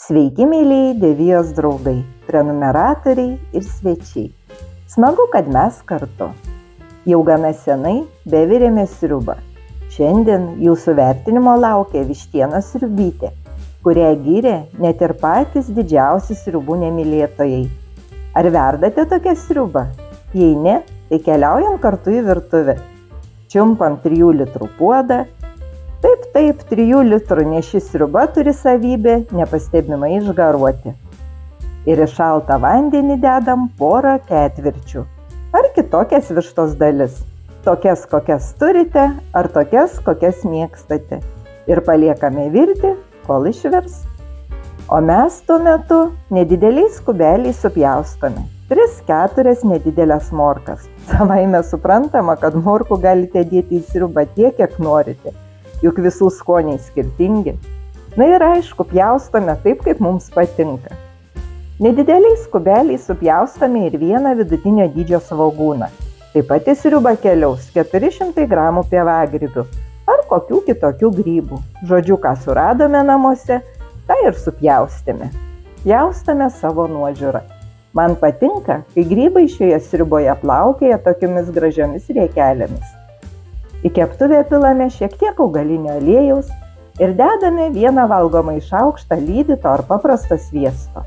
Sveiki, mėlyjei Devijos draugai, prenumeratoriai ir svečiai. Smagu, kad mes kartu. Jau gana senai bevirėme sriubą. Šiandien jūsų vertinimo laukia vištienos sriubytė, kurią gyrė net ir patys didžiausi sriubų nemylėtojai. Ar verdate tokią sriubą? Jei ne, tai keliaujam kartu į virtuvę. Čiumpam 3 litrų puodą. Taip, 3 litrų, nes ši sriuba turi savybę nepastebimai išgaruoti. Ir į šaltą vandenį dedam porą ketvirčių. Ar kitokias vištos dalis. Tokias, kokias turite, ar tokias, kokias mėgstate. Ir paliekame virti, kol išvirs. O mes tuo metu nedideliais kubeliais supjaustome 3-4 nedidelės morkas. Savaime suprantama, kad morkų galite dėti į sriubą tiek, kiek norite. Juk visų skoniai skirtingi. Na ir aišku, pjaustome taip, kaip mums patinka. Nedideliais kubeliais supjaustome ir 1 vidutinio dydžio svogūną. Taip pat į sriubą keliaus 400 gramų pievagrybių ar kokių kitokių grybų. Žodžiu, ką suradome namuose, tą ir supjaustėme. Pjaustame savo nuožiūrą. Man patinka, kai grybai šioje sriuboje plaukėja tokiomis gražiomis riekelėmis. Į keptuvę pilame šiek tiek augalinio aliejaus ir dedame 1 valgomąjį šaukštą lydyto ar paprasto sviesto.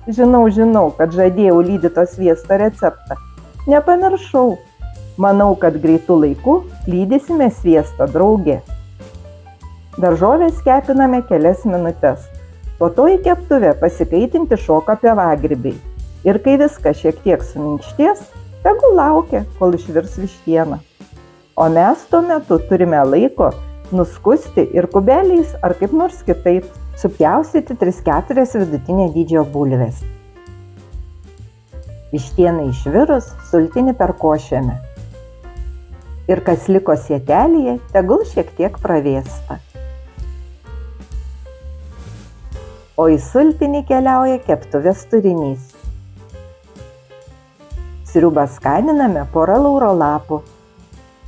Žinau, kad žadėjau lydyto sviesto receptą. Nepamiršau. Manau, kad greitų laikų lydysime sviesto drauge. Daržovės kepiname kelias minutes. Po to į keptuvę pasikaitinti šoka pievagrybiai. Ir kai viskas šiek tiek suminkštės, tegul laukia, kol išvirs vištiena. O mes tuo metu turime laiko nuskusti ir kubeliais ar kaip nors kitaip supjaustyti 3-4 vidutinio dydžio bulves. Vištienai išvirus, sultinį perkošiame. Ir kas liko sietelėje, tegul šiek tiek pravėsta. O į sultinį keliauja keptuvės turinys. Sriubą skaniname porą lauro lapų,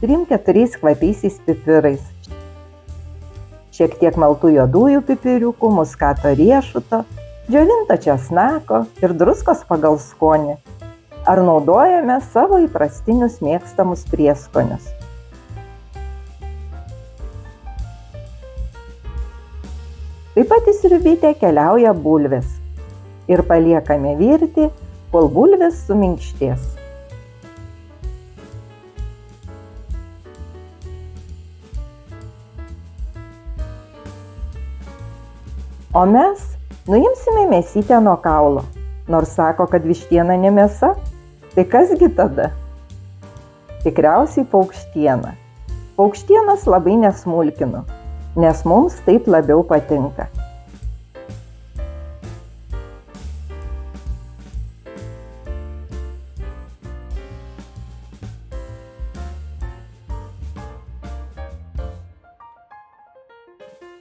3-4 kvapiaisiais pipirais, šiek tiek maltų juodųjų pipiriukų, muskato riešuto, džiovinto česnako ir druskos pagal skonį. Ar naudojame savo įprastinius mėgstamus prieskonius. Taip pat į sriubytę keliauja bulvės ir paliekame virti, kol bulvės suminkštės. O mes nuimsime mėsytę nuo kaulo. Nors sako, kad vištiena ne mėsa, tai kasgi tada? Tikriausiai paukštiena. Paukštienos labai nesmulkinu, nes mums taip labiau patinka.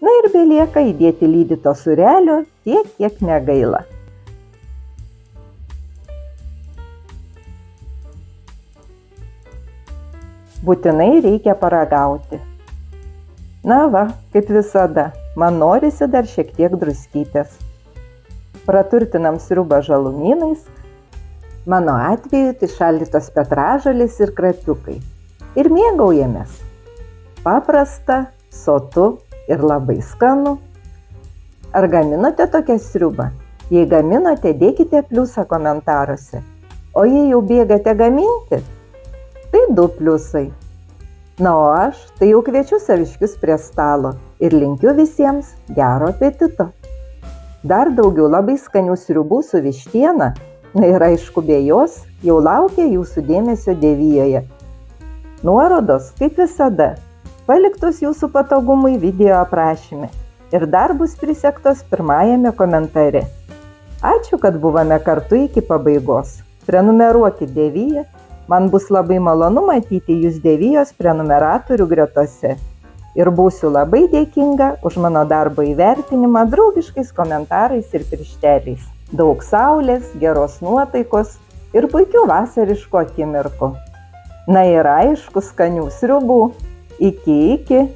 Na ir belieka įdėti lydyto sūrelio tiek, kiek negaila. Būtinai reikia paragauti. Na va, kaip visada, man norisi dar šiek tiek druskytės. Praturtinam sriubą žalumynais, mano atveju tai šaldytos petražolės ir krapiukai. Ir mėgaujamės. Paprasta, sotu ir labai skanu. Ar gaminote tokią sriubą? Jei gaminote, dėkite pliusą komentaruose. O jei jau bėgate gaminti, tai 2 pliusai. Na, o aš tai jau kviečiu saviškius prie stalo ir linkiu visiems gero apetito. Dar daugiau labai skanių sriubų su vištiena, na ir aišku be jos, jau laukia jūsų dėmesio Devijoje. Nuorodos, kaip visada, paliktos jūsų patogumui video aprašyme ir dar bus prisektos pirmajame komentare. Ačiū, kad buvome kartu iki pabaigos. Prenumeruokit Deviją, man bus labai malonu matyti jūs Devijos prenumeratorių gretose. Ir būsiu labai dėkinga už mano darbo įvertinimą draugiškais komentarais ir piršteliais. Daug saulės, geros nuotaikos ir puikių vasariškų akimirkų. Na ir aišku, skanių sriubų. Iki.